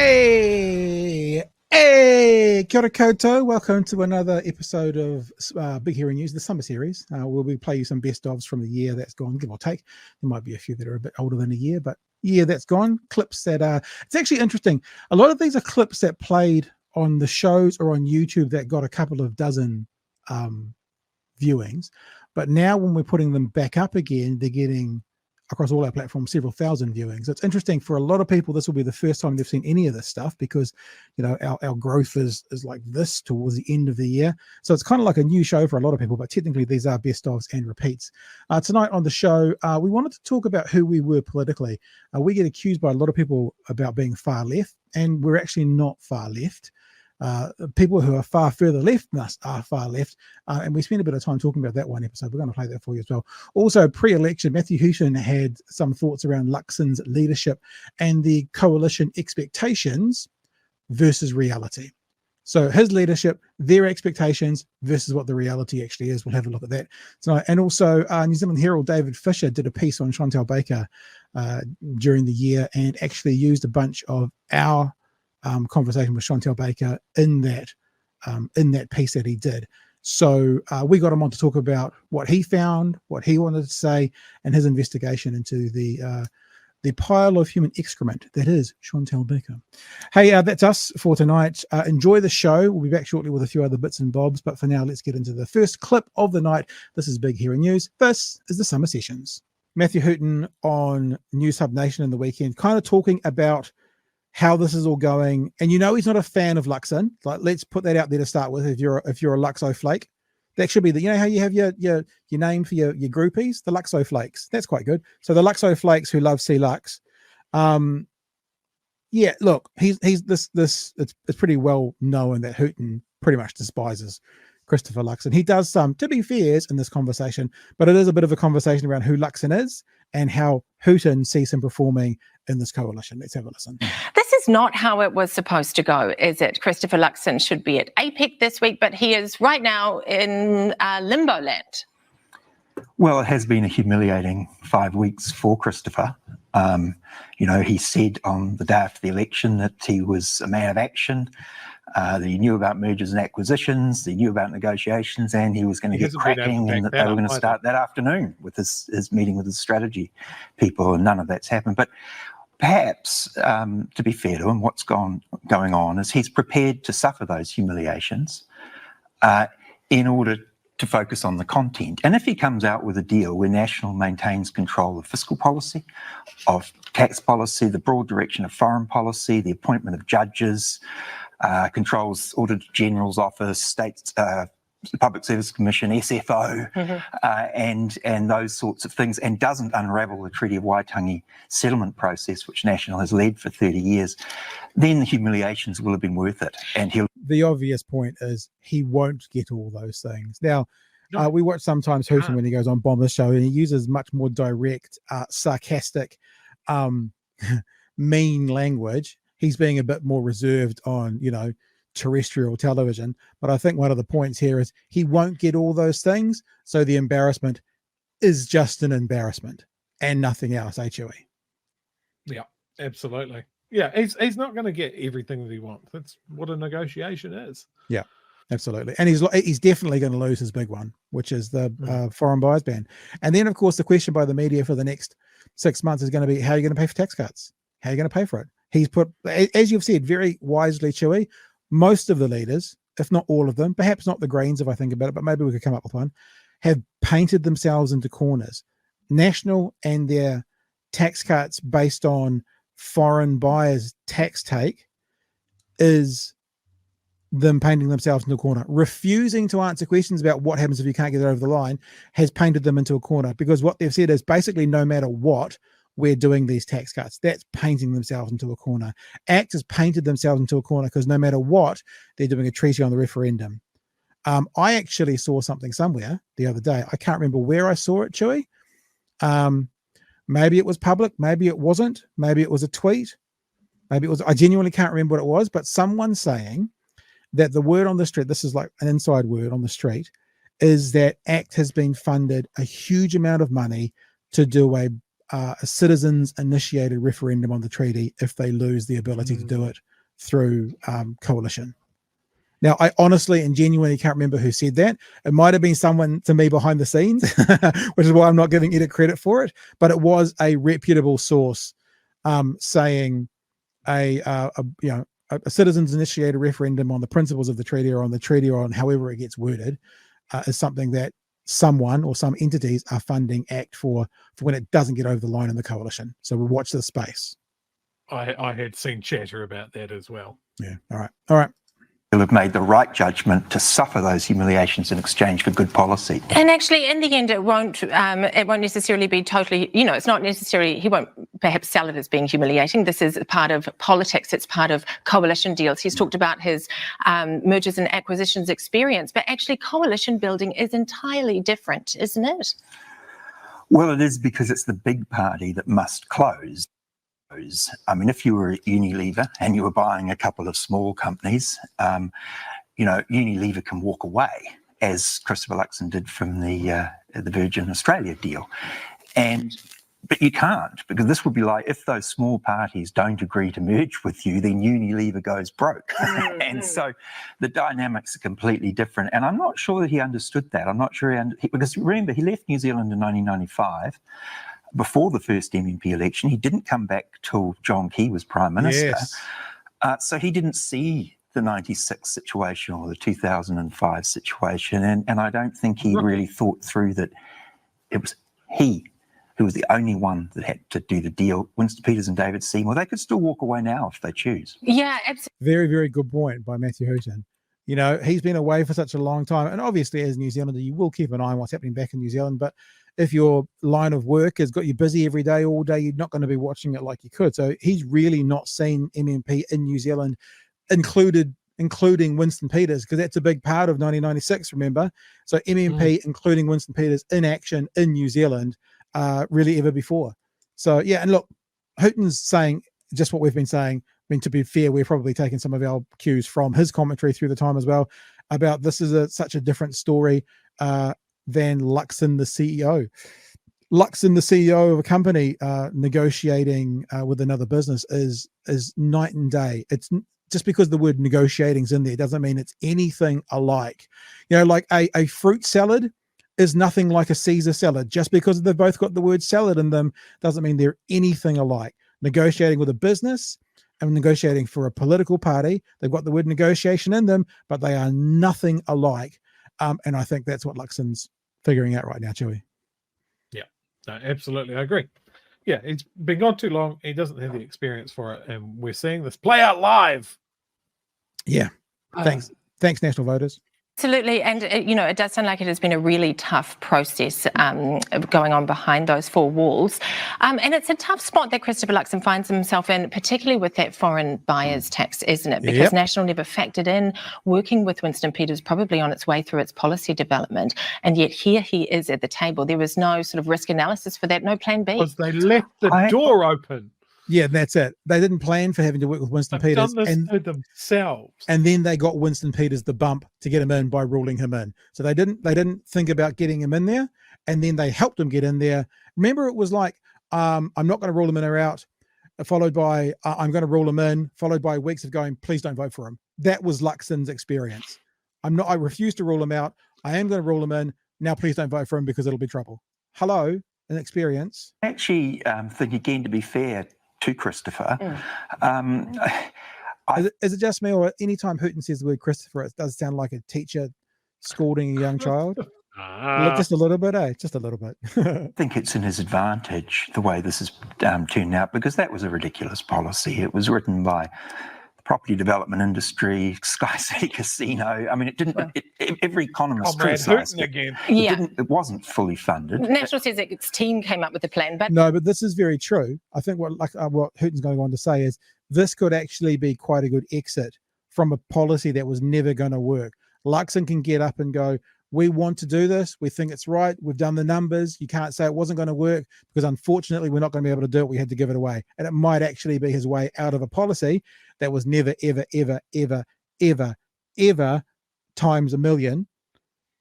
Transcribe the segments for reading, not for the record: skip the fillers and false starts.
Hey, kia ora koutou. Welcome to another episode of Big Hero News, the summer series. We'll be playing you some best ofs from the year that's gone, give or take. There might be a few that are a bit older than a year, but year that's gone. Clips that it's actually interesting. A lot of these are clips that played on the shows or on YouTube that got a couple of dozen viewings. But now when we're putting them back up again, they're getting across all our platforms several thousand viewings. So it's interesting for a lot of people. This will be the first time they've seen any of this stuff because, you know, our growth is like this towards the end of the year. So it's kind of like a new show for a lot of people, but technically these are best ofs and repeats. Tonight on the show, we wanted to talk about who we were politically. We get accused by a lot of people about being far left, and we're actually not far left. People who are far further left than us are far left, and we spent a bit of time talking about that one episode. We're going to play that for you as well. Also, pre-election, Matthew Hooton had some thoughts around Luxon's leadership and the coalition expectations versus reality. So his leadership, their expectations versus what the reality actually is. We'll have a look at that tonight. And also, New Zealand Herald David Fisher did a piece on Chantelle Baker during the year and actually used a bunch of our conversation with Chantelle Baker in that piece that he did. So we got him on to talk about what he found, what he wanted to say, and his investigation into the pile of human excrement that is Chantelle Baker. Hey, that's us for tonight. Enjoy the show. We'll be back shortly with a few other bits and bobs, but for now, let's get into the first clip of the night. This is Big Hero News. This is the Summer Sessions. Matthew Hooton on News Hub Nation in the weekend, kind of talking about how this is all going, and you know he's not a fan of Luxon. Like, let's put that out there to start with. If you're a Luxo flake, that should be the, you know how you have your name for your groupies, the Luxo flakes. That's quite good. So the Luxo flakes who love Sea Lux, yeah. Look, he's this. It's pretty well known that Hooton pretty much despises Christopher Luxon. He does some, to be fair, in this conversation, but it is a bit of a conversation around who Luxon is and how Hooton sees him performing in this coalition. Let's have a listen. This is not how it was supposed to go, is it? Christopher Luxon should be at APEC this week, but he is right now in limbo land. Well, it has been a humiliating 5 weeks for Christopher. You know, he said on the day after the election that he was a man of action, that he knew about mergers and acquisitions, he knew about negotiations, and he was going to get cracking, and that they were going to start that afternoon with his meeting with his strategy people, and none of that's happened. But perhaps, to be fair to him, what's going on is he's prepared to suffer those humiliations in order to focus on the content. And if he comes out with a deal where National maintains control of fiscal policy, of tax policy, the broad direction of foreign policy, the appointment of judges, controls Auditor General's Office, States Public Service Commission, SFO, and those sorts of things, and doesn't unravel the Treaty of Waitangi settlement process, which National has led for 30 years, then the humiliations will have been worth it. And the obvious point is he won't get all those things. Now, we watch sometimes Hooton when he goes on Bomber's show, and he uses much more direct, sarcastic, mean language. He's being a bit more reserved on, you know, terrestrial television. But I think one of the points here is he won't get all those things. So the embarrassment is just an embarrassment and nothing else, Chewy? Yeah, absolutely. Yeah, he's not going to get everything that he wants. That's what a negotiation is. Yeah, absolutely. And he's definitely going to lose his big one, which is the foreign buyers ban. And then, of course, the question by the media for the next 6 months is going to be, how are you going to pay for tax cuts? How are you going to pay for it? He's put, as you've said very wisely, Chewy, most of the leaders, if not all of them, perhaps not the Greens if I think about it, but maybe we could come up with one, have painted themselves into corners. National and their tax cuts based on foreign buyers' tax take is them painting themselves into a corner. Refusing to answer questions about what happens if you can't get it over the line has painted them into a corner, because what they've said is basically no matter what, we're doing these tax cuts. That's painting themselves into a corner. ACT has painted themselves into a corner because no matter what, they're doing a treaty on the referendum. I actually saw something somewhere the other day. I can't remember where I saw it, Chewy. Maybe it was public. Maybe it wasn't. Maybe it was a tweet. Maybe it was, I genuinely can't remember what it was, but someone saying that the word on the street, this is like an inside word on the street, is that ACT has been funded a huge amount of money to do a citizens-initiated referendum on the treaty if they lose the ability to do it through coalition. Now, I honestly and genuinely can't remember who said that. It might have been someone to me behind the scenes, which is why I'm not giving Edith credit for it. But it was a reputable source saying a citizens initiated referendum on the principles of the treaty or on the treaty or on however it gets worded is something that someone or some entities are funding ACT for when it doesn't get over the line in the coalition. So we'll watch the space. I had seen chatter about that as well. Yeah. All right. Will have made the right judgment to suffer those humiliations in exchange for good policy. And actually, in the end, it won't necessarily be totally, it's not necessarily, he won't perhaps sell it as being humiliating. This is part of politics. It's part of coalition deals. He's talked about his mergers and acquisitions experience, but actually coalition building is entirely different, isn't it? Well, it is, because it's the big party that must close. I mean, if you were at Unilever and you were buying a couple of small companies, Unilever can walk away, as Christopher Luxon did from the Virgin Australia deal. But you can't, because this would be like, if those small parties don't agree to merge with you, then Unilever goes broke. And so the dynamics are completely different. And I'm not sure that he understood that. I'm not sure because remember, he left New Zealand in 1995. Before the first MMP election. He didn't come back till John Key was Prime Minister. Yes. So he didn't see the 96 situation or the 2005 situation. And I don't think he really thought through that it was he who was the only one that had to do the deal. Winston Peters and David Seymour, they could still walk away now if they choose. Yeah, absolutely. Very, very good point by Matthew Hooton. He's been away for such a long time. And obviously, as a New Zealander, you will keep an eye on what's happening back in New Zealand. But if your line of work has got you busy every day, all day, you're not going to be watching it like you could. So he's really not seen MMP in New Zealand, including Winston Peters, because that's a big part of 1996, remember? So MMP, including Winston Peters, in action in New Zealand, really ever before. So, yeah, and look, Hooton's saying just what we've been saying. I mean, to be fair, we're probably taking some of our cues from his commentary through the time as well about this is such a different story than Luxon, the CEO. Luxon, the CEO of a company, negotiating with another business is night and day. It's just because the word negotiating's in there doesn't mean it's anything alike. Like a fruit salad is nothing like a Caesar salad. Just because they've both got the word salad in them doesn't mean they're anything alike. Negotiating with a business and negotiating for a political party, they've got the word negotiation in them, but they are nothing alike. And I think that's what Luxon's figuring out right now, Chewy. Yeah, no, absolutely. I agree. Yeah, it's been gone too long. He doesn't have the experience for it. And we're seeing this play out live. Yeah. Thanks, national voters. Absolutely. And, it does sound like it has been a really tough process going on behind those four walls. And it's a tough spot that Christopher Luxon finds himself in, particularly with that foreign buyers tax, isn't it? Because National never factored in working with Winston Peters, probably on its way through its policy development. And yet here he is at the table. There was no sort of risk analysis for that, no plan B. Because they left the door open. Yeah, that's it. They didn't plan for having to work with Winston Peters. Done this to themselves. And then they got Winston Peters the bump to get him in by ruling him in. So they didn't think about getting him in there, and then they helped him get in there. Remember, it was like, I'm not going to rule him in or out, followed by I'm going to rule him in, followed by weeks of going, please don't vote for him. That was Luxon's experience. I refuse to rule him out. I am going to rule him in. Now please don't vote for him because it'll be trouble. Hello, an experience. I actually think, again, to be fair to Christopher, is it just me, or anytime Hooton says the word Christopher, it does sound like a teacher scolding a young child? Just a little bit, just a little bit. I think it's in his advantage the way this has turned out, because that was a ridiculous policy. It was written by the property development industry, Sky City Casino. I mean, it didn't. Every economist criticised it. Again. It wasn't fully funded. National says that its team came up with the plan, but no, but this is very true. I think what Hooton's going on to say is this could actually be quite a good exit from a policy that was never going to work. Luxon can get up and go, we want to do this. We think it's right. We've done the numbers. You can't say it wasn't going to work because unfortunately we're not going to be able to do it. We had to give it away. And it might actually be his way out of a policy that was never, ever, ever, ever, ever, ever times a million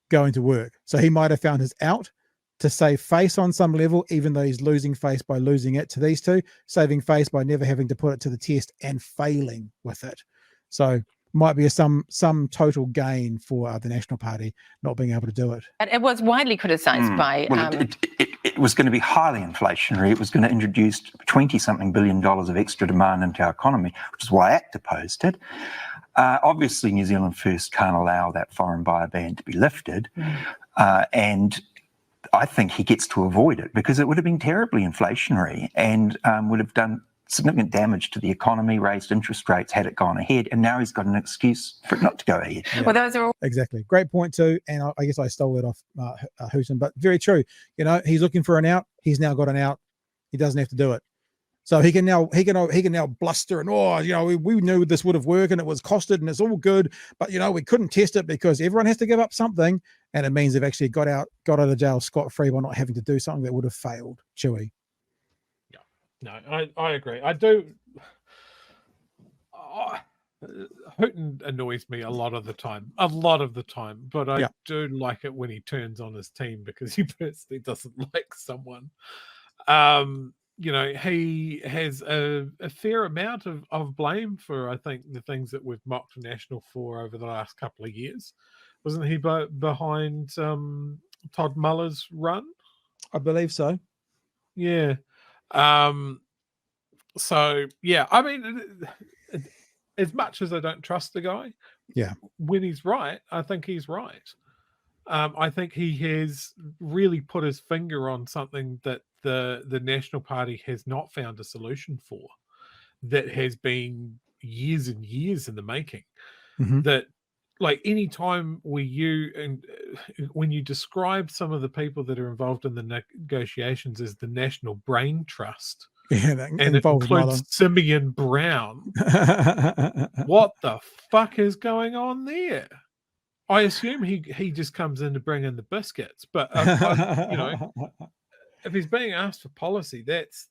going to work. So he might have found his out to save face on some level, even though he's losing face by losing it to these two, saving face by never having to put it to the test and failing with it. So might be some total gain for the National Party not being able to do it. But it was widely criticised by... It was going to be highly inflationary. It was going to introduce $20-something billion of extra demand into our economy, which is why ACT opposed it. Obviously, New Zealand First can't allow that foreign buyer ban to be lifted. And I think he gets to avoid it because it would have been terribly inflationary and would have done significant damage to the economy, raised interest rates had it gone ahead, and now he's got an excuse for it not to go ahead. Yeah. Well, those are all... Exactly. Great point too, and I guess I stole it off Hooton, but very true. You know, he's looking for an out. He's now got an out. He doesn't have to do it. So he can now bluster and we knew this would have worked and it was costed and it's all good, but we couldn't test it because everyone has to give up something, and it means they've actually got out of jail scot-free by not having to do something that would have failed. Chewy. Yeah, no, I agree. I do. Hooton annoys me a lot of the time, but I do like it when he turns on his team because he personally doesn't like someone. He has a fair amount of blame for, I think, the things that we've mocked National for over the last couple of years. Wasn't he behind Todd Muller's run? I believe so. Yeah. So, yeah, I mean, as much as I don't trust the guy, when he's right, I think he's right. I think he has really put his finger on something that the National Party has not found a solution for, that has been years and years in the making. That, like, any time when you describe some of the people that are involved in the negotiations as the National Brain Trust, and it includes Simeon Brown, what the fuck is going on there? I assume he just comes in to bring in the biscuits, but if he's being asked for policy, that's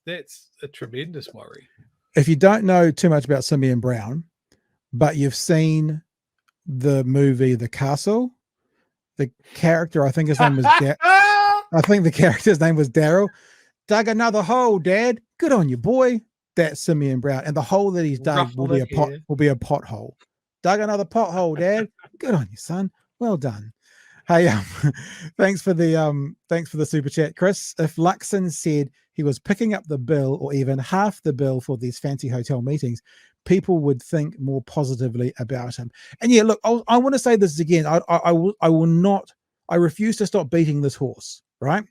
a tremendous worry. If you don't know too much about Simeon Brown, but you've seen the movie The Castle, the character, I think his name was the character's name was Daryl. Dug another hole, Dad. Good on you, boy. That's Simeon Brown, and the hole that he's dug will be a pothole. Dug another pothole, Dad. Good on you, son. Well done. Hey, thanks for the super chat, Chris. If Luxon said he was picking up the bill or even half the bill for these fancy hotel meetings, people would think more positively about him. And yeah, look, I want to say this again. I will not. I refuse to stop beating this horse. Right,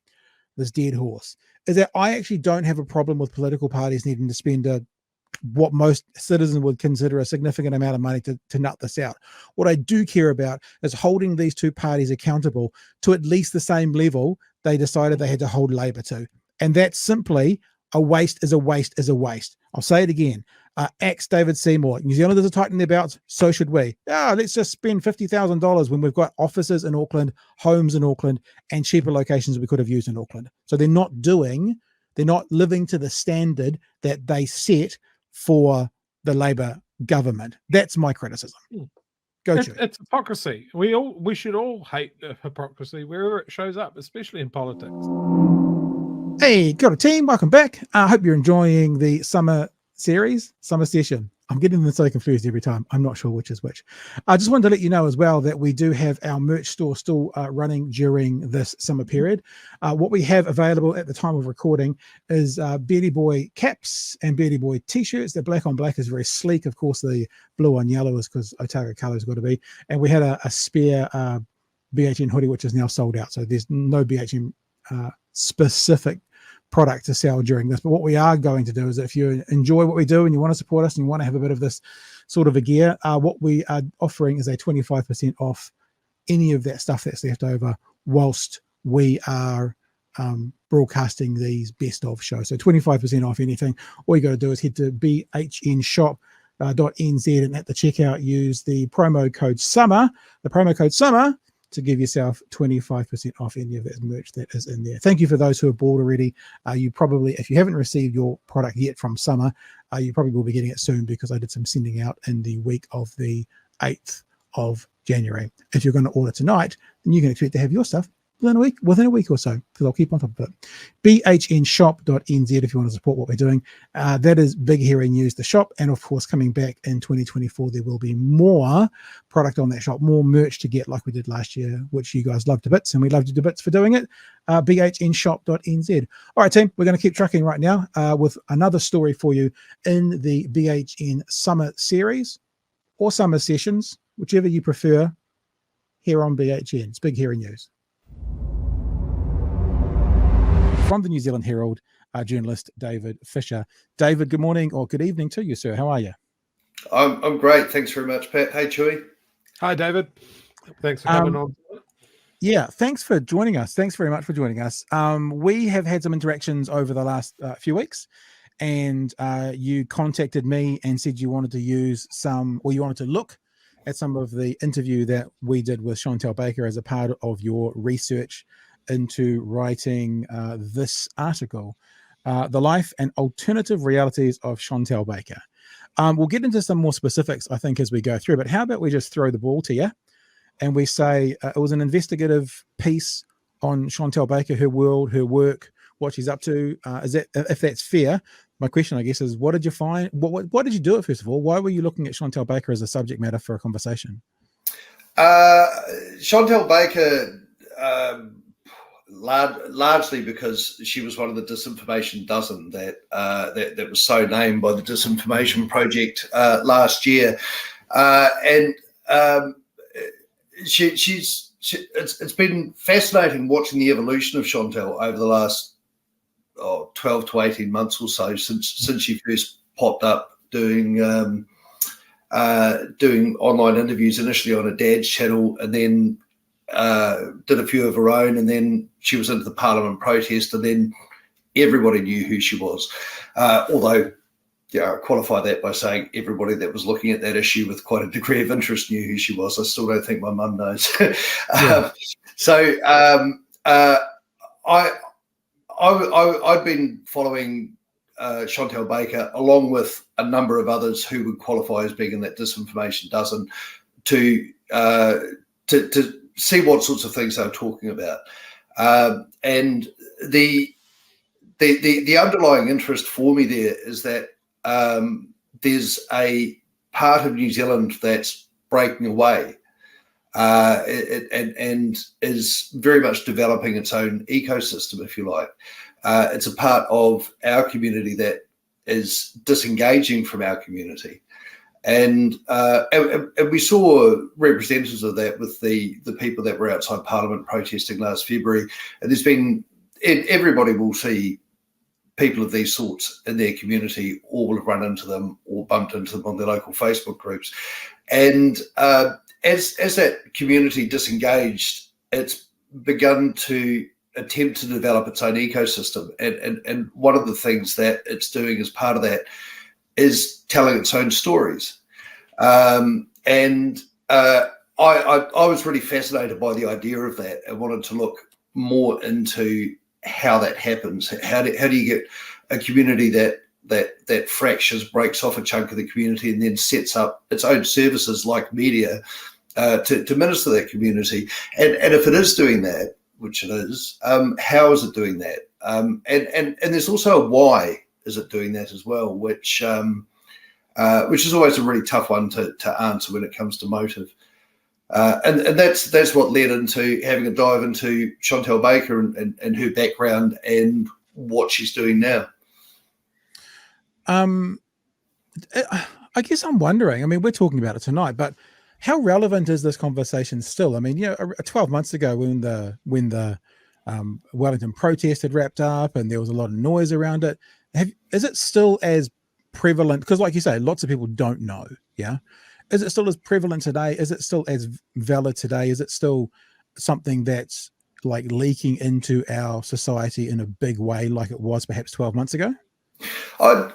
this dead horse. Is that I actually don't have a problem with political parties needing to spend what most citizens would consider a significant amount of money to nut this out. What I do care about is holding these two parties accountable to at least the same level they decided they had to hold Labour to. And that's simply a waste is a waste is a waste. I'll say it again. Axe David Seymour. New Zealanders are tightening their belts. So should we. Let's just spend $50,000 when we've got offices in Auckland, homes in Auckland, and cheaper locations we could have used in Auckland. So they're not living to the standard that they set for the Labour government. That's my criticism. It's hypocrisy. We should all hate hypocrisy wherever it shows up, especially in politics. Hey, got a team. Welcome back. I hope you're enjoying the summer session. I'm getting them so confused every time. I'm not sure which is which. I just wanted to let you know as well that we do have our merch store still running during this summer period. What we have available at the time of recording is Beardy Boy caps and Beardy Boy t-shirts. They're black on black, is very sleek. Of course, the blue on yellow is because Otago color has got to be. And we had a spare BHN hoodie, which is now sold out. So there's no BHN specific product to sell during this. But what we are going to do is, if you enjoy what we do and you want to support us and you want to have a bit of this sort of a gear, what we are offering is a 25% off any of that stuff that's left over whilst we are broadcasting these best of shows. So 25% off anything. All you got to do is head to bhnshop.nz and at the checkout use the promo code SUMMER. The promo code SUMMER to give yourself 25% off any of that merch that is in there. Thank you for those who have bought already. You probably, if you haven't received your product yet from Summer, you probably will be getting it soon because I did some sending out in the week of the 8th of January. If you're going to order tonight, then you can expect to have your stuff within a week or so, because I'll keep on top of it. bhnshop.nz if you want to support what we're doing. That is Big Hairy News, the shop, and of course coming back in 2024 there will be more product on that shop, more merch to get like we did last year, which you guys loved to bits, and we loved you to bits for doing it. bhnshop.nz. All right, team, we're going to keep trucking right now with another story for you in the BHN Summer Series or Summer Sessions, whichever you prefer, here on BHN. It's Big Hairy News. From the New Zealand Herald, our journalist David Fisher. David, good morning or good evening to you, sir. How are you? I'm great. Thanks very much, Pat. Hey, Chewy. Hi, David. Thanks for coming on. Yeah, thanks for joining us. Thanks very much for joining us. We have had some interactions over the last few weeks, and you contacted me and said you wanted to use some, or you wanted to look at some of the interview that we did with Chantelle Baker as a part of your research into writing this article, The Life and Alternative Realities of Chantelle Baker. We'll get into some more specifics, I think, as we go through, but how about we just throw the ball to you and we say it was an investigative piece on Chantelle Baker, her world, her work, what she's up to. Is that, if that's fair? My question, I guess, is what did you find? Why did you do it, first of all? Why were you looking at Chantelle Baker as a subject matter for a conversation? Chantelle Baker, largely because she was one of the disinformation dozen that was so named by the Disinformation Project last year, it's been fascinating watching the evolution of Chantelle over the last 12 to 18 months or so since she first popped up doing online interviews, initially on a dad's channel, and then did a few of her own, and then she was into the Parliament protest, and then everybody knew who she was. Although, I qualify that by saying everybody that was looking at that issue with quite a degree of interest knew who she was. I still don't think my mum knows. I've been following Chantelle Baker along with a number of others who would qualify as being in that disinformation dozen to see what sorts of things they're talking about, and the underlying interest for me there is that there's a part of New Zealand that's breaking away and is very much developing its own ecosystem, if you like. It's a part of our community that is disengaging from our community. And we saw representatives of that with the people that were outside Parliament protesting last February. And everybody will see people of these sorts in their community, or will have run into them or bumped into them on their local Facebook groups. And as that community disengaged, it's begun to attempt to develop its own ecosystem. And one of the things that it's doing as part of that is telling its own stories. I was really fascinated by the idea of that and wanted to look more into how that happens. How do you get a community that fractures, breaks off a chunk of the community, and then sets up its own services like media to minister that community? And if it is doing that, which it is, how is it doing that? And there's also a why is it doing that as well, which is always a really tough one to answer when it comes to motive. And that's what led into having a dive into Chantelle Baker and her background and what she's doing now. I guess I'm wondering, I mean, we're talking about it tonight, but how relevant is this conversation still? I mean, 12 months ago when the Wellington protest had wrapped up and there was a lot of noise around it, is it still as prevalent? Because like you say, lots of people don't know. Yeah. Is it still as prevalent today? Is it still as valid today? Is it still something that's like leaking into our society in a big way like it was perhaps 12 months ago? I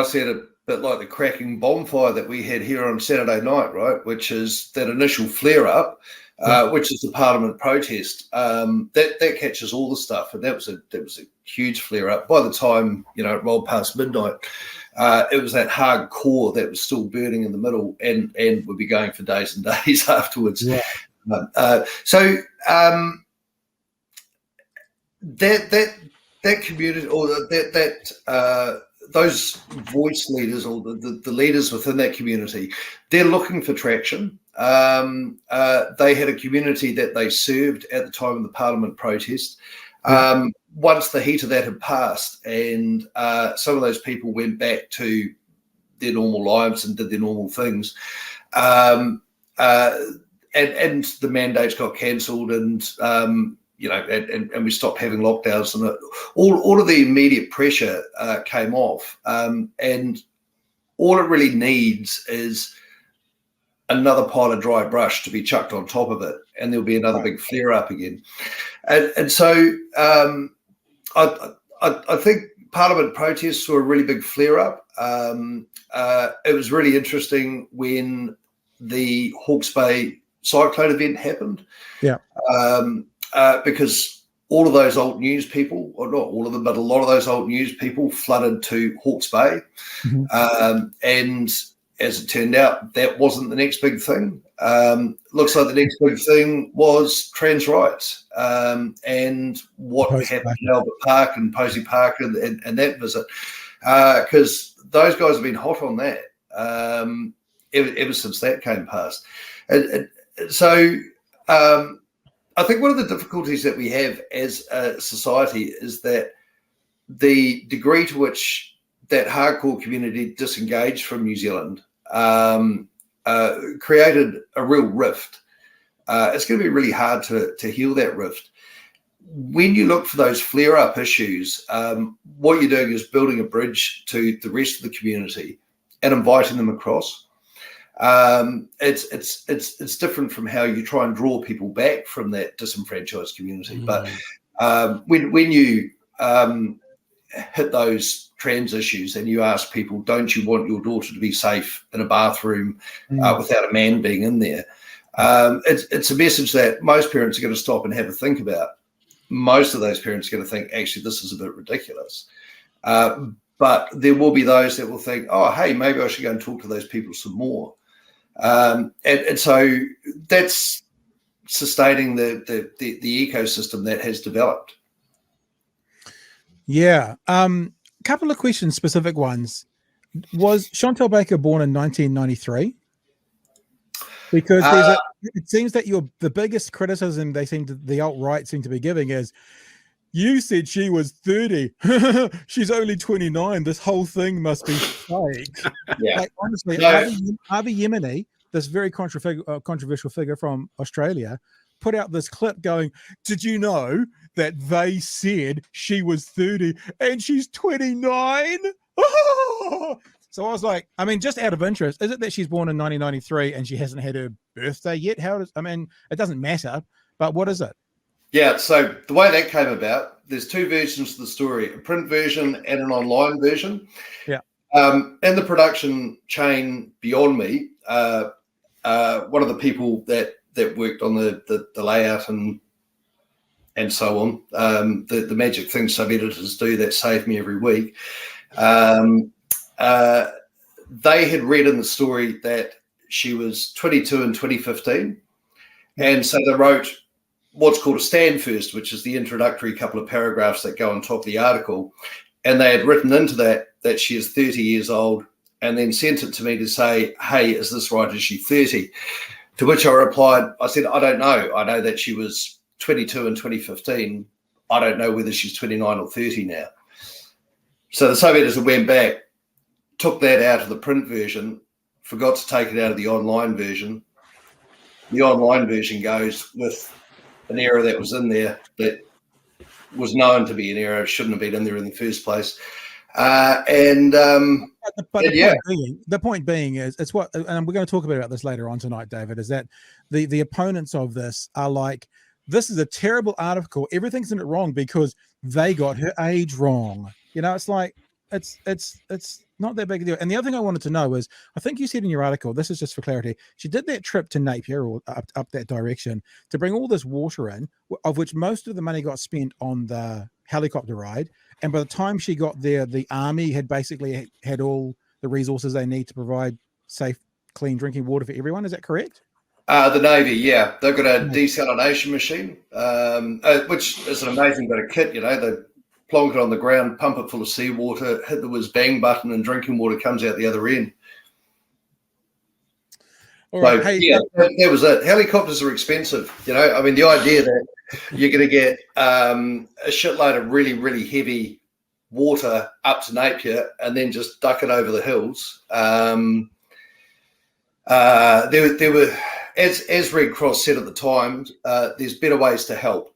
see it a bit like the cracking bonfire that we had here on Saturday night, right? Which is that initial flare-up, which is the Parliament protest. That catches all the stuff, and that was a huge flare-up. By the time it rolled past midnight, it was that hard core that was still burning in the middle, and would be going for days and days afterwards. Yeah. So that community, or those voice leaders, or the leaders within that community, they're looking for traction. They had a community that they served at the time of the Parliament protest. Once the heat of that had passed, and some of those people went back to their normal lives and did their normal things, and the mandates got cancelled, and and we stopped having lockdowns, and all of the immediate pressure came off, and all it really needs is another pile of dry brush to be chucked on top of it, and there'll be another big flare up again. And so I think Parliament protests were a really big flare up. It was really interesting when the Hawke's Bay cyclone event happened. Because all of those old news people, or not all of them, but a lot of those old news people flooded to Hawke's Bay. And as it turned out, that wasn't the next big thing. Looks like the next big thing was trans rights, and what happened in Albert Park and Posey Park and that visit. Because those guys have been hot on that ever since that came past. So I think one of the difficulties that we have as a society is that the degree to which that hardcore community disengaged from New Zealand created a real rift. It's going to be really hard to heal that rift. When you look for those flare-up issues, what you're doing is building a bridge to the rest of the community and inviting them across. It's different from how you try and draw people back from that disenfranchised community. But when you hit those trans issues and you ask people, don't you want your daughter to be safe in a bathroom without a man being in there? It's a message that most parents are going to stop and have a think about. Most of those parents are going to think, actually, this is a bit ridiculous. But there will be those that will think, oh, hey, maybe I should go and talk to those people some more. And so that's sustaining the ecosystem that has developed. Yeah. Couple of questions, specific ones. Was Chantelle Baker born in 1993? Because it seems that the biggest criticism the alt-right seem to be giving is, you said she was 30. She's only 29. This whole thing must be fake. Like, honestly, Avi Yemeni, this very controversial figure from Australia, put out this clip going, did you know that they said she was 30 and she's 29? So I was like, I mean, just out of interest, is it that she's born in 1993 and she hasn't had her birthday yet? It doesn't matter, but what is it? Yeah, so the way that came about, there's two versions of the story, a print version and an online version. Yeah. In the production chain beyond me, one of the people that worked on the layout and so on, the magic things sub-editors do that save me every week, they had read in the story that she was 22 in 2015. And so they wrote what's called a stand first, which is the introductory couple of paragraphs that go on top of the article. And they had written into that she is 30 years old, and then sent it to me to say, hey, is this right? Is she 30? To which I replied, I said, I don't know. I know that she was 22 in 2015. I don't know whether she's 29 or 30 now. So the sub-editor went back, took that out of the print version, forgot to take it out of the online version. The online version goes with an error that was in there that was known to be an error, shouldn't have been in there in the first place. The point being is, it's what, and we're going to talk about this later on tonight, David, is that the opponents of this are like, this is a terrible article. Everything's in it wrong because they got her age wrong. It's like, it's not that big a deal. And the other thing I wanted to know is, I think you said in your article, this is just for clarity, she did that trip to Napier or up that direction to bring all this water in, of which most of the money got spent on the helicopter ride. And by the time she got there, the army had basically had all the resources they need to provide safe, clean drinking water for everyone. Is that correct? The Navy, yeah, they've got a desalination machine, which is an amazing bit of kit. You know, they plonk it on the ground, pump it full of seawater, hit the whiz bang button, and drinking water comes out the other end. All right. So, Hey, yeah, that was it. Helicopters are expensive. You know, I mean, the idea that you're going to get a shitload of really, really heavy water up to Napier and then just duck it over the hills. There were, as Red Cross said at the time, there's better ways to help.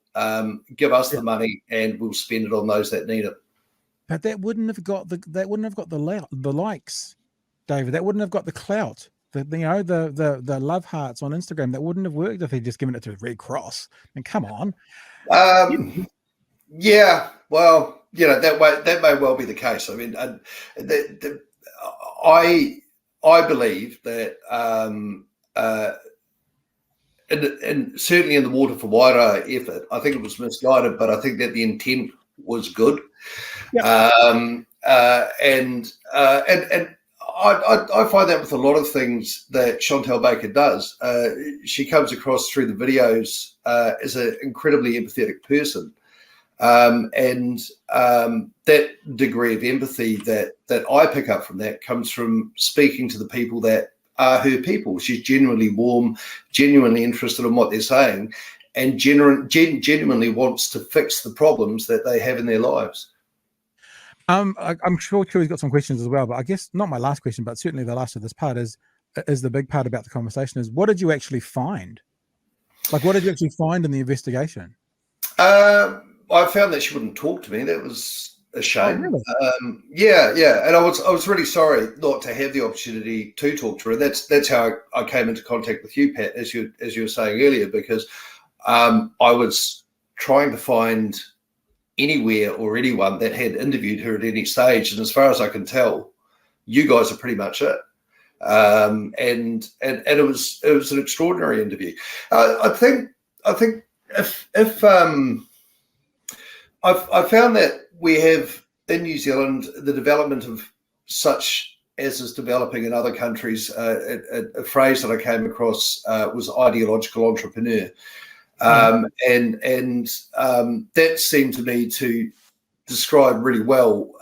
Give us the money and we'll spend it on those that need it. But that wouldn't have got the likes, David. That wouldn't have got the clout. The love hearts on Instagram. That wouldn't have worked if they'd just given it to Red Cross. I mean, come on. Yeah, well, you know, that may well be the case. I mean, I believe that, and certainly in the Water for Wairoa effort, I think it was misguided, but I think that the intent was good. Yep. And I find that with a lot of things that Chantelle Baker does. She comes across through the videos as an incredibly empathetic person. And that degree of empathy that I pick up from that comes from speaking to the people that are her people. She's genuinely warm, genuinely interested in what they're saying, and genuinely wants to fix the problems that they have in their lives. I'm sure Chewy's got some questions as well, but I guess not my last question, but certainly the last of this part is the big part about the conversation is, what did you actually find? Like, what did you actually find in the investigation? I found that she wouldn't talk to me. That was a shame. Oh, really? Yeah, and I was really sorry not to have the opportunity to talk to her. That's how I came into contact with you, Pat, as you were saying earlier, because I was trying to find anywhere or anyone that had interviewed her at any stage, and as far as I can tell, you guys are pretty much it. And it was an extraordinary interview. I think if I found that we have in New Zealand the development of such as is developing in other countries. A phrase that I came across was ideological entrepreneur. And that seemed to me to describe really well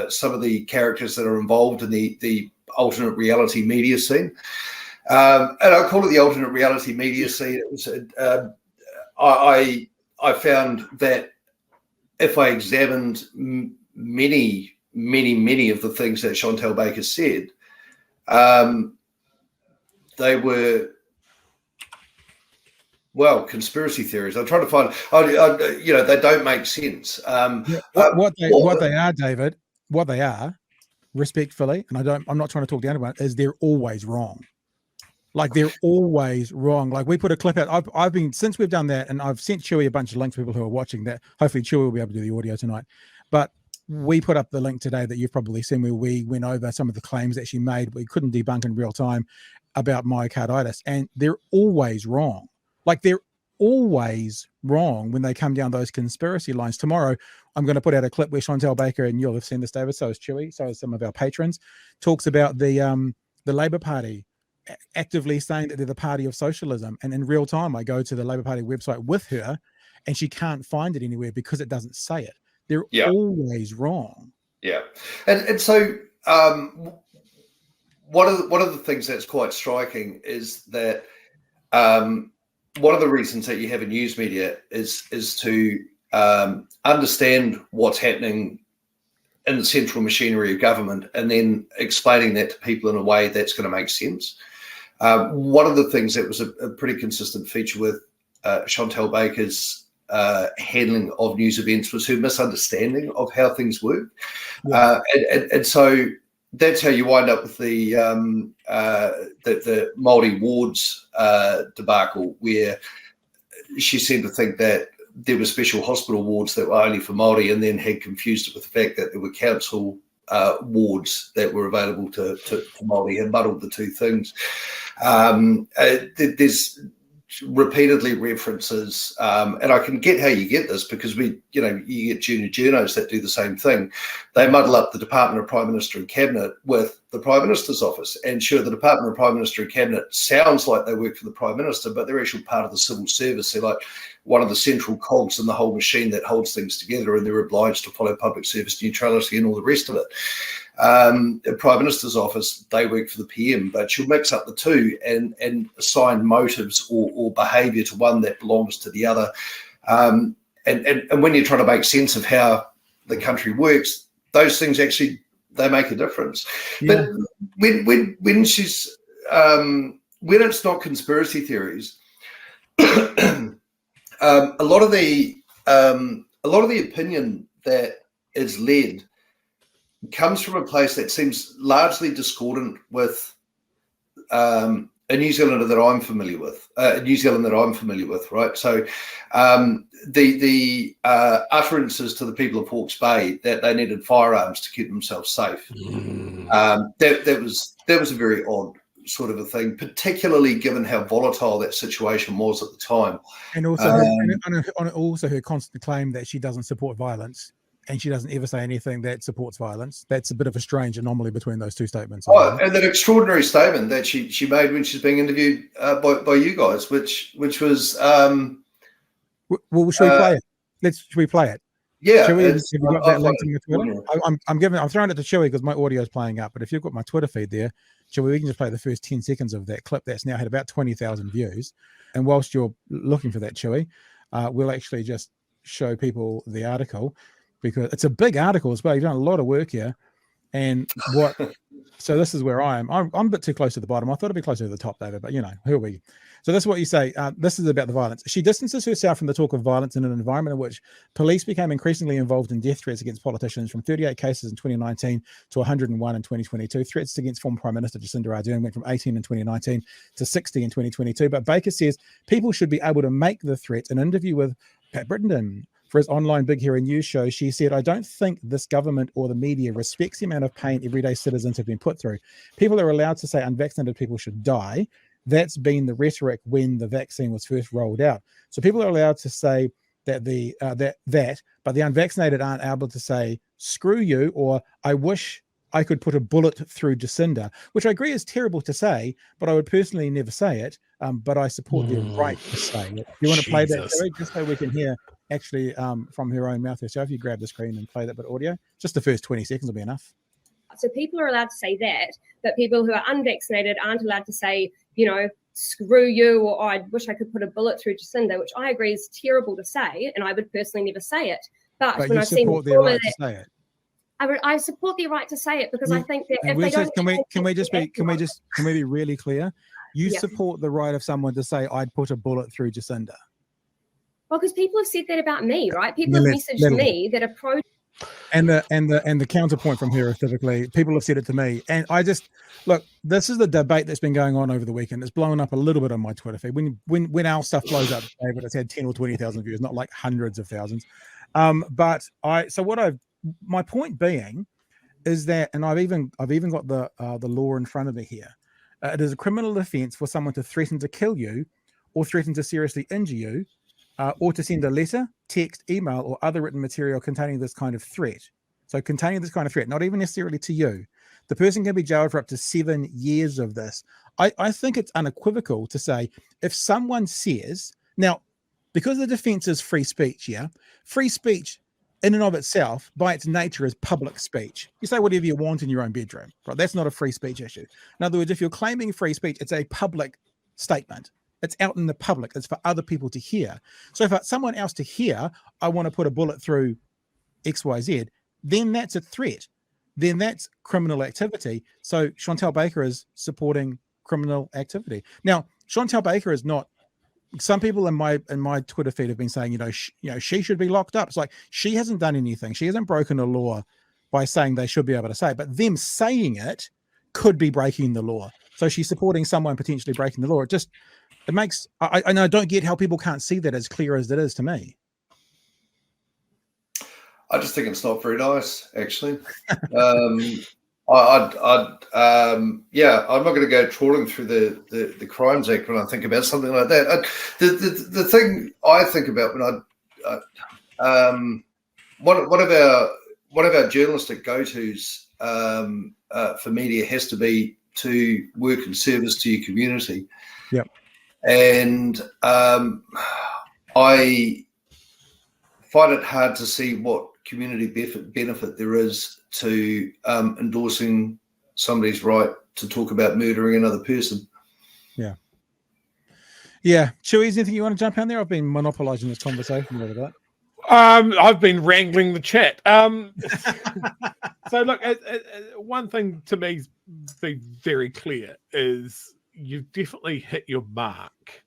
some of the characters that are involved in the alternate reality media scene. And I call it the alternate reality media scene. It was I found that if I examined many of the things that Chantelle Baker said, they were, well, conspiracy theories. I'm trying to find, they don't make sense. What they are, David, what they are, respectfully, and I'm not trying to talk down about it, is they're always wrong. Like, they're always wrong. Like, we put a clip out. I've been, since we've done that, and I've sent Chewy a bunch of links for people who are watching that. Hopefully Chewy will be able to do the audio tonight. But we put up the link today that you've probably seen, where we went over some of the claims that she made we couldn't debunk in real time about myocarditis. And they're always wrong. Like, they're always wrong when they come down those conspiracy lines. Tomorrow, I'm going to put out a clip where Chantelle Baker, and you'll have seen this, David, so is Chewy, so is some of our patrons, talks about the Labour Party actively saying that they're the party of socialism. And in real time, I go to the Labour Party website with her, and she can't find it anywhere because it doesn't say it. They're always wrong. Yeah. And so one of the things that's quite striking is that one of the reasons that you have a news media is to understand what's happening in the central machinery of government, and then explaining that to people in a way that's going to make sense. One of the things that was a pretty consistent feature with Chantelle Baker's handling of news events was her misunderstanding of how things work. Yeah. And so that's how you wind up with the Māori wards debacle, where she seemed to think that there were special hospital wards that were only for Māori, and then had confused it with the fact that there were council wards that were available to Māori, and muddled the two things. repeatedly references, and I can get how you get this, because you get junior journos that do the same thing. They muddle up the Department of Prime Minister and Cabinet with the Prime Minister's office. And sure, the Department of Prime Minister and Cabinet sounds like they work for the Prime Minister, but they're actually part of the civil service. They're like one of the central cogs in the whole machine that holds things together, and they're obliged to follow public service neutrality and all the rest of it. The Prime Minister's office, they work for the PM, but you'll mix up the two and assign motives or behaviour to one that belongs to the other. And when you're trying to make sense of how the country works, those things actually, they make a difference. Yeah. But when she's when it's not conspiracy theories, a lot of the opinion that is led comes from a place that seems largely discordant with a New Zealander that I'm familiar with, right? So the utterances to the people of Hawke's Bay that they needed firearms to keep themselves safe, that was a very odd sort of a thing, particularly given how volatile that situation was at the time. And also her constant claim that she doesn't support violence. And she doesn't ever say anything that supports violence. That's a bit of a strange anomaly between those two statements. Oh, and that extraordinary statement that she made when she's being interviewed by you guys, which was. Well, should we play it? Should we play it? Yeah. Have you got that link to your Twitter? I'm throwing it to Chewy because my audio is playing up. But if you've got my Twitter feed there, Chewy, we can just play the first 10 seconds of that clip that's now had about 20,000 views. And whilst you're looking for that, Chewy, we'll actually just show people the article, because it's a big article as well. You've done a lot of work here. And so this is where I am. I'm a bit too close to the bottom. I thought it'd be closer to the top, David, but who are we? So this is what you say. This is about the violence. She distances herself from the talk of violence in an environment in which police became increasingly involved in death threats against politicians, from 38 cases in 2019 to 101 in 2022. Threats against former Prime Minister Jacinda Ardern went from 18 in 2019 to 60 in 2022. But Baker says people should be able to make the threat. An interview with Pat Brittenden for his online Big Hero News show, she said, "I don't think this government or the media respects the amount of pain everyday citizens have been put through. People are allowed to say unvaccinated people should die. That's been the rhetoric when the vaccine was first rolled out. So people are allowed to say that but the unvaccinated aren't able to say screw you or I wish I could put a bullet through Jacinda," which I agree is terrible to say, but I would personally never say it. But I support their right to say it. Do you want to play that, Terry, just so we can hear actually from her own mouth herself? You grab the screen and play that bit of audio. Just the first 20 seconds will be enough. So people are allowed to say that, but people who are unvaccinated aren't allowed to say, screw you, or I wish I could put a bullet through Jacinda, which I agree is terrible to say, and I would personally never say it. But when you I've seen support their right to say it. I support their right to say it, because I think that if they don't, can we be really clear? You support the right of someone to say I'd put a bullet through Jacinda. Well, because people have said that about me, right? People have messaged me that are pro. And the counterpoint from her is typically people have said it to me, and I just look. This is the debate that's been going on over the weekend. It's blown up a little bit on my Twitter feed. When our stuff blows up, David, it's had 10 or 20,000 views, not like hundreds of thousands. My point being is that, and I've even got the law in front of me here. It is a criminal offence for someone to threaten to kill you, or threaten to seriously injure you, or to send a letter, text, email, or other written material containing this kind of threat. So containing this kind of threat, not even necessarily to you. The person can be jailed for up to 7 years of this. I think it's unequivocal to say, if someone says, now, because the defence is free speech, free speech in and of itself, by its nature, is public speech. You say whatever you want in your own bedroom, right? That's not a free speech issue. In other words, if you're claiming free speech, it's a public statement. It's out in the public. It's for other people to hear. So if it's someone else to hear, I want to put a bullet through XYZ, then that's a threat. Then that's criminal activity. So Chantelle Baker is supporting criminal activity. Now, Chantelle Baker is not. Some people in my Twitter feed have been saying, she should be locked up. It's like, she hasn't done anything. She hasn't broken a law by saying they should be able to say it, but them saying it could be breaking the law. So she's supporting someone potentially breaking the law. It makes, I don't get how people can't see that as clear as it is to me. I just think it's not very nice, actually. Yeah, I'm not going to go trawling through the Crimes Act when I think about something like that. The thing I think about when one of our journalistic go-tos for media has to be to work in service to your community. Yep. And I find it hard to see what community benefit there is to endorsing somebody's right to talk about murdering another person. Yeah. Chewy, is anything you want to jump in there? I've been monopolising this conversation over that. I've been wrangling the chat. So look, one thing to me be very clear is you've definitely hit your mark.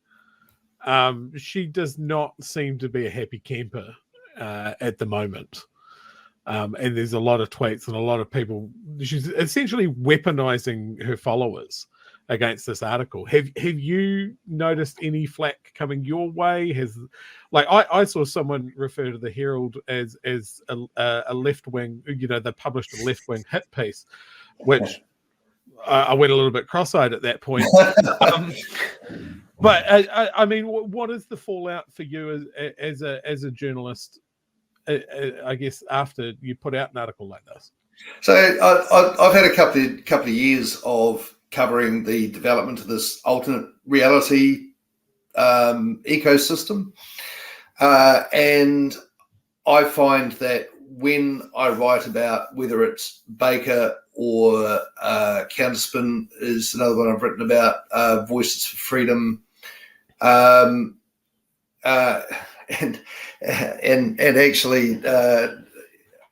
She does not seem to be a happy camper at the moment. And there's a lot of tweets and a lot of people. She's essentially weaponizing her followers against this article. Have you noticed any flack coming your way? I saw someone refer to the Herald as a left wing. They published a left wing hit piece, which I went a little bit cross-eyed at that point. But I mean, what is the fallout for you as a journalist? I guess after you put out an article like this. So I've had a couple of years of covering the development of this alternate reality ecosystem, and I find that when I write about whether it's Baker or Counterspin is another one I've written about, Voices for Freedom, and actually,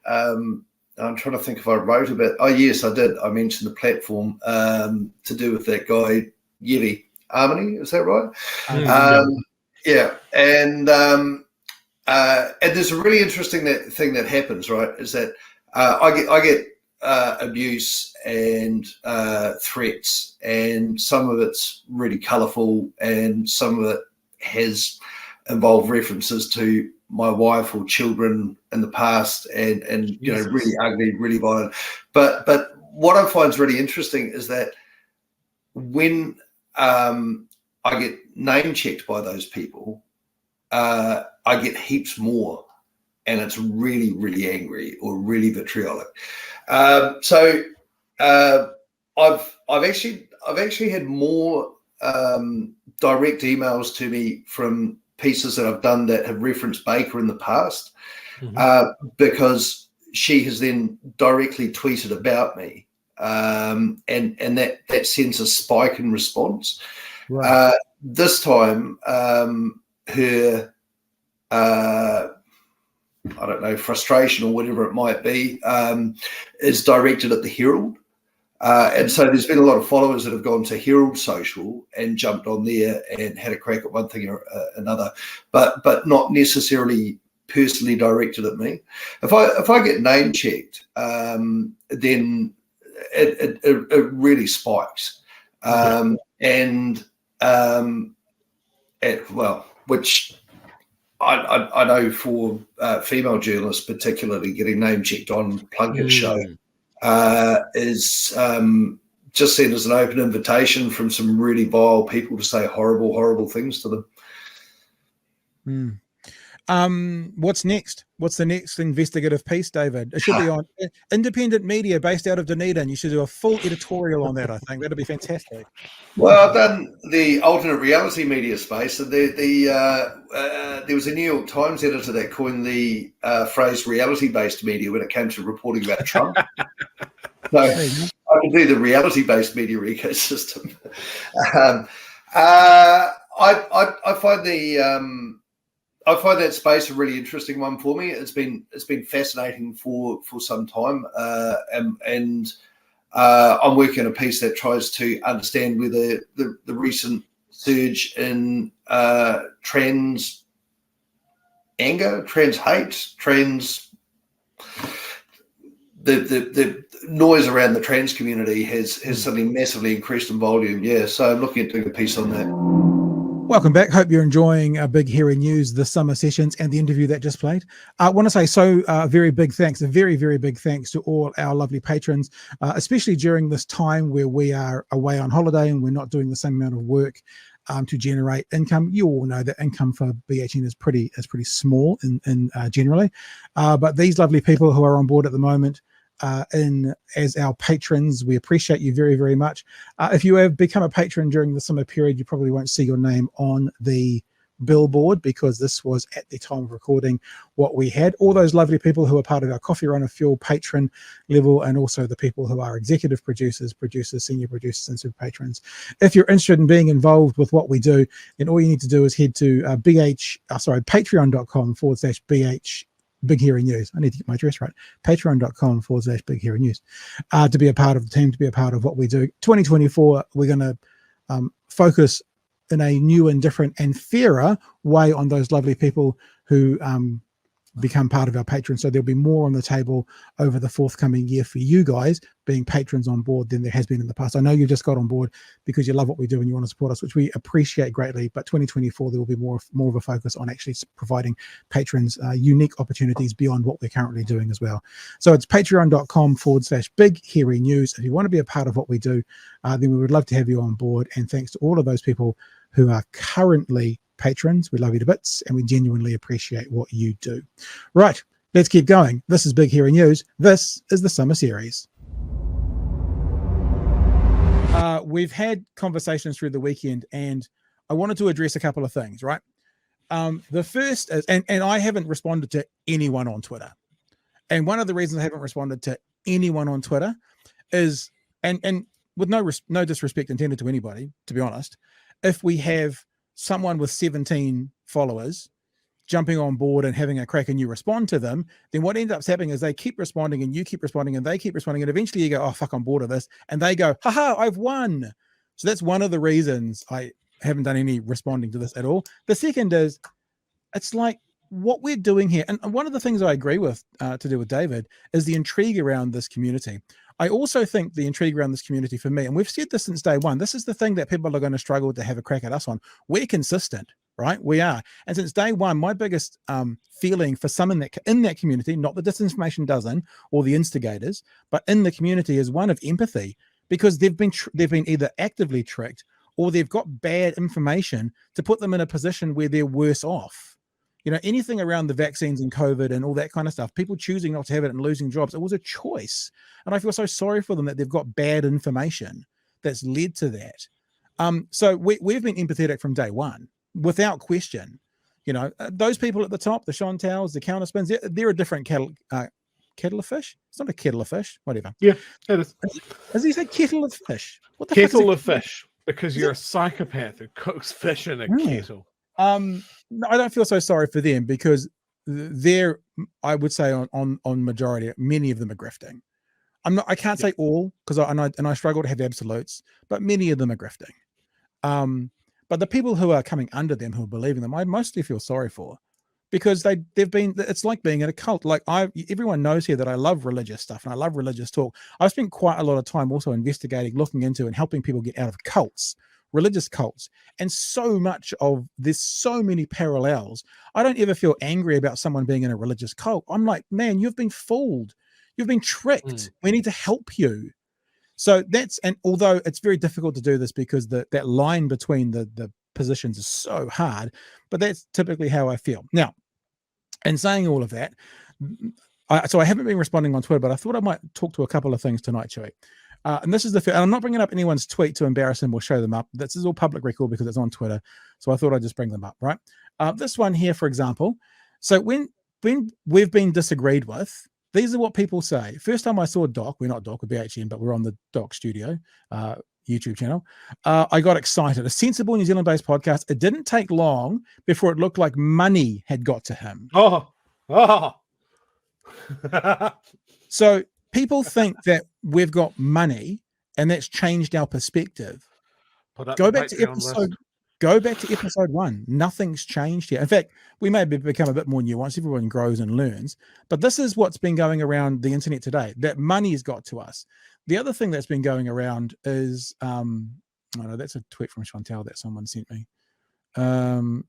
I'm trying to think if I wrote about. Oh yes, I did. I mentioned the platform to do with that guy Yeti Harmony. Is that right? Yeah, and there's a really interesting thing that happens. Right, is that I get abuse and threats, and some of it's really colourful, and some of it has involved references to my wife or children in the past, and really ugly, really violent. But what I find is really interesting is that when I get name checked by those people, I get heaps more, and it's really, really angry or really vitriolic. So I've actually had more direct emails to me from pieces that I've done that have referenced Baker in the past, because she has then directly tweeted about me, and that sends a spike in response. Right. This time, her I don't know, frustration or whatever it might be, is directed at the Herald. And so there's been a lot of followers that have gone to Herald Social and jumped on there and had a crack at one thing or another, but not necessarily personally directed at me. If I get name checked, then it really spikes, which I know for female journalists, particularly getting name checked on Plunkett's show. Is just seen as an open invitation from some really vile people to say horrible, horrible things to them. What's next? What's the next investigative piece, David? It should be on independent media based out of Dunedin. You should do a full editorial on that. I think that'd be fantastic. Well, I've done the alternate reality media space, and there was a New York Times editor that coined the phrase reality-based media when it came to reporting about Trump. So I can do the reality-based media ecosystem. I find that space a really interesting one for me. It's been fascinating for some time, and I'm working on a piece that tries to understand whether the recent surge in trans anger, trans hate, the noise around the trans community has suddenly massively increased in volume. Yeah, so I'm looking at doing a piece on that. Welcome back. Hope you're enjoying Big Hero News, the summer sessions, and the interview that just played. I want to say a very big thanks, a very, very big thanks to all our lovely patrons, especially during this time where we are away on holiday and we're not doing the same amount of work to generate income. You all know that income for BHN is pretty small in generally, but these lovely people who are on board at the moment, as our patrons, we appreciate you very, very much. If you have become a patron during the summer period, you probably won't see your name on the billboard because this was at the time of recording what we had. All those lovely people who are part of our Coffee Run of Fuel patron level, and also the people who are executive producers, senior producers, and super patrons. If you're interested in being involved with what we do, then all you need to do is head to patreon.com/BH Big Hero News. I need to get my address right. Patreon.com/Big Hero News to be a part of the team, to be a part of what we do. 2024, we're going to focus in a new and different and fairer way on those lovely people who become part of our patrons. So there'll be more on the table over the forthcoming year for you guys being patrons on board than there has been in the past. I know you just got on board because you love what we do and you want to support us, which we appreciate greatly. But 2024, there will be more of a focus on actually providing patrons unique opportunities beyond what we're currently doing as well. So it's patreon.com/Big Hero News. If you want to be a part of what we do, then we would love to have you on board. And thanks to all of those people who are currently patrons. We love you to bits and we genuinely appreciate what you do. Right, let's keep going. This is Big Hero News. This is the summer series. We've had conversations through the weekend and I wanted to address a couple of things, right? The first is, and I haven't responded to anyone on Twitter. And one of the reasons I haven't responded to anyone on Twitter is, and with no disrespect intended to anybody, to be honest, if we have someone with 17 followers jumping on board and having a crack and you respond to them, then what ends up happening is they keep responding and you keep responding and they keep responding. And eventually you go, oh, fuck, I'm bored of this. And they go, haha, I've won. So that's one of the reasons I haven't done any responding to this at all. The second is, it's like what we're doing here. And one of the things I agree with to do with David is the intrigue around this community. I also think the intrigue around this community for me, and we've said this since day one, this is the thing that people are going to struggle to have a crack at us on. We're consistent, right? We are. And since day one, my biggest feeling for some in that community, not the disinformation dozen or the instigators, but in the community is one of empathy, because they've been either actively tricked or they've got bad information to put them in a position where they're worse off. You know, anything around the vaccines and COVID and all that kind of stuff, people choosing not to have it and losing jobs, it was a choice. And I feel so sorry for them that they've got bad information that's led to that. So we've been empathetic from day one, without question. You know, those people at the top, the Chantelles, the counterspins, they're a different kettle of fish. It's not a kettle of fish, whatever. Yeah, it is. As he said, kettle of fish. What the kettle of fish? Because you're a psychopath who cooks fish in a kettle. No, I don't feel so sorry for them because they're, I would say on majority, many of them are grifting. I can't say all because I struggle to have absolutes, but many of them are grifting. But the people who are coming under them, who are believing them, I mostly feel sorry for, because they've been, it's like being in a cult. Like everyone knows here that I love religious stuff and I love religious talk. I've spent quite a lot of time also investigating, looking into and helping people get out of cults, religious cults. And there's so many parallels. I don't ever feel angry about someone being in a religious cult. I'm like, man, you've been fooled. You've been tricked. We need to help you. So and although it's very difficult to do this because that line between the positions is so hard, but that's typically how I feel. Now, in saying all of that, so I haven't been responding on Twitter, but I thought I might talk to a couple of things tonight, Chewy. And this is and I'm not bringing up anyone's tweet to embarrass them or show them up. This is all public record because it's on Twitter. So I thought I'd just bring them up, right? This one here, for example. So when we've been disagreed with, these are what people say. First time I saw Doc, we're not Doc, we're BHN, but we're on the Doc Studio YouTube channel. I got excited. A sensible New Zealand-based podcast. It didn't take long before it looked like money had got to him. So people think that we've got money and that's changed our perspective. Go back to episode 1. Nothing's changed here. In fact, we may become a bit more nuanced. Everyone grows and learns. But this is what's been going around the internet today, that money's got to us. The other thing that's been going around is, that's a tweet from Chantelle that someone sent me. is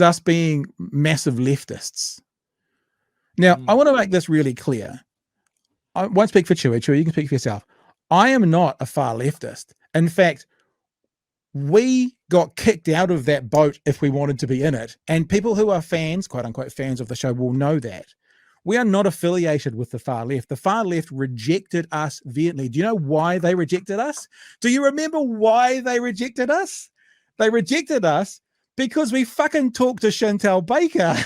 us being massive leftists. Now, I want to make this really clear. I won't speak for Chewy. Chewy, you can speak for yourself. I am not a far leftist. In fact, we got kicked out of that boat if we wanted to be in it. And people who are fans, quote unquote fans of the show, will know that. We are not affiliated with the far left. The far left rejected us vehemently. Do you know why they rejected us? Do you remember why they rejected us? They rejected us because we fucking talked to Chantelle Baker.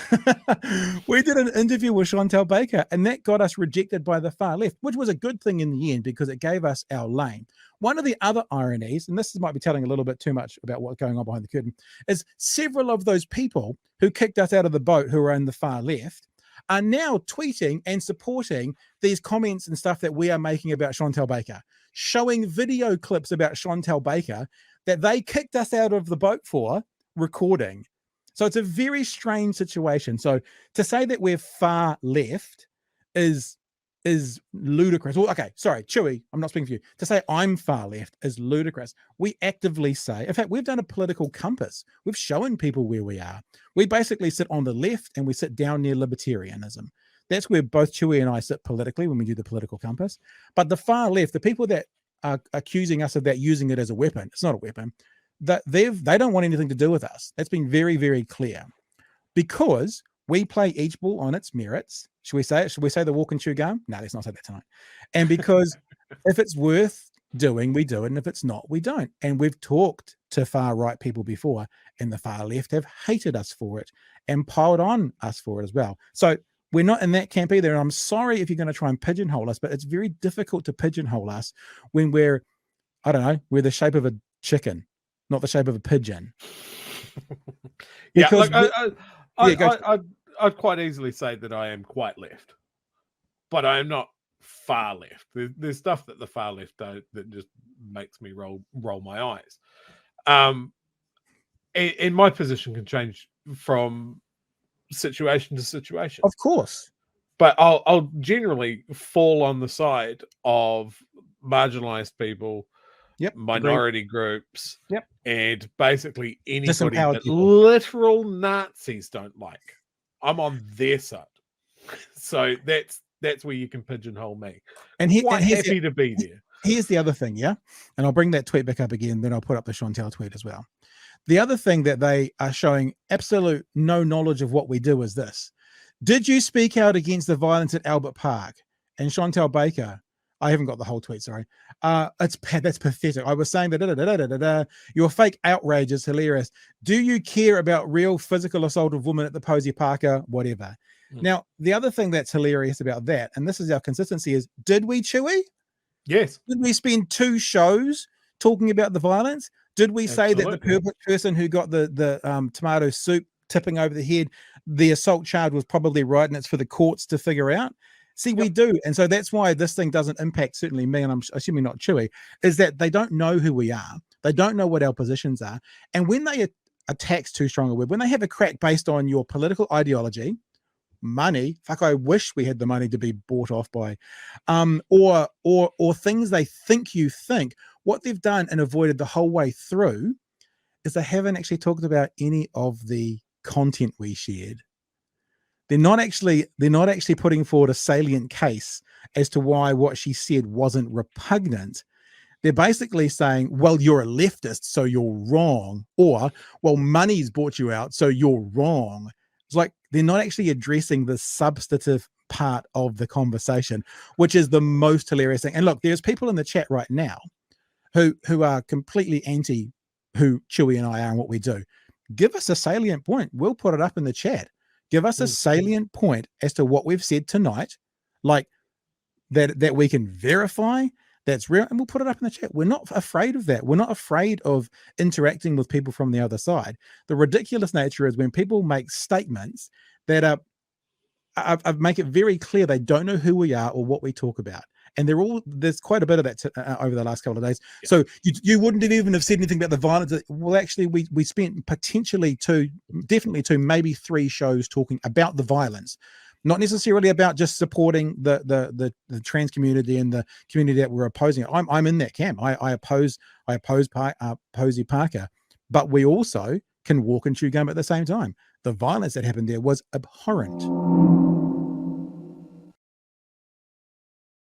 We did an interview with Chantelle Baker, and that got us rejected by the far left, which was a good thing in the end because it gave us our lane. One of the other ironies, and this might be telling a little bit too much about what's going on behind the curtain, is several of those people who kicked us out of the boat who are in the far left are now tweeting and supporting these comments and stuff that we are making about Chantelle Baker, showing video clips about Chantelle Baker that they kicked us out of the boat for recording. So it's a very strange situation. So to say that we're far left is ludicrous. Well, okay, sorry, Chewy, I'm not speaking for you. To say I'm far left is ludicrous. We actively say, in fact, we've done a political compass. We've shown people where we are. We basically sit on the left and we sit down near libertarianism. That's where both Chewy and I sit politically when we do the political compass. But the far left, the people that are accusing us of that, using it as a weapon, it's not a weapon, that they don't want anything to do with us. That's been very, very clear. Because we play each ball on its merits. Should we say it? Should we say the walk and chew game? No, let's not say that tonight. And because if it's worth doing, we do it. And if it's not, we don't. And we've talked to far right people before, and the far left have hated us for it and piled on us for it as well. So we're not in that camp either. And I'm sorry if you're going to try and pigeonhole us, but it's very difficult to pigeonhole us when we're, I don't know, we're the shape of a chicken, not the shape of a pigeon. Yeah, like I'd quite easily say that I am quite left, but I am not far left. There's stuff that the far left do that just makes me roll my eyes. And my position can change from situation to situation, of course, but I'll generally fall on the side of marginalized people, minority groups, and basically anybody that literal Nazis don't like. I'm on their side. So that's where you can pigeonhole me. And happy to be there. Here's the other thing, and I'll bring that tweet back up again, then I'll put up the Chantelle tweet as well. The other thing that they are showing absolute no knowledge of what we do is this. Did you speak out against the violence at Albert Park? And Chantelle Baker, I haven't got the whole tweet, sorry. That's pathetic. I was saying that your fake outrage is hilarious. Do you care about real physical assault of women at the Posey Parker? Whatever. Now, the other thing that's hilarious about that, and this is our consistency, is did we, Chewy? Yes. Did we spend 2 shows talking about the violence? Did we say that the person who got the tomato soup tipping over the head, the assault charge was probably right and it's for the courts to figure out? See, we do. And so that's why this thing doesn't impact certainly me, and I'm assuming not Chewy, is that they don't know who we are. They don't know what our positions are. And when they attack's too strong a word, when they have a crack based on your political ideology, money, fuck, I wish we had the money to be bought off by, or things they think you think, what they've done and avoided the whole way through is they haven't actually talked about any of the content we shared. They're not actually putting forward a salient case as to why what she said wasn't repugnant. They're basically saying, well, you're a leftist, so you're wrong. Or, well, money's bought you out, so you're wrong. It's like they're not actually addressing the substantive part of the conversation, which is the most hilarious thing. And look, there's people in the chat right now who are completely anti who Chewy and I are and what we do. Give us a salient point. We'll put it up in the chat. Give us a salient point as to what we've said tonight, like that we can verify that's real, and we'll put it up in the chat. We're not afraid of that. We're not afraid of interacting with people from the other side. The ridiculous nature is when people make statements that make it very clear they don't know who we are or what we talk about. And there's quite a bit of that over the last couple of days. Yeah. So you wouldn't even have said anything about the violence. Well, actually, we spent potentially 2, maybe 3 shows talking about the violence, not necessarily about just supporting the trans community and the community that we're opposing. I'm in that camp. I oppose Posey Parker, but we also can walk and chew gum at the same time. The violence that happened there was abhorrent.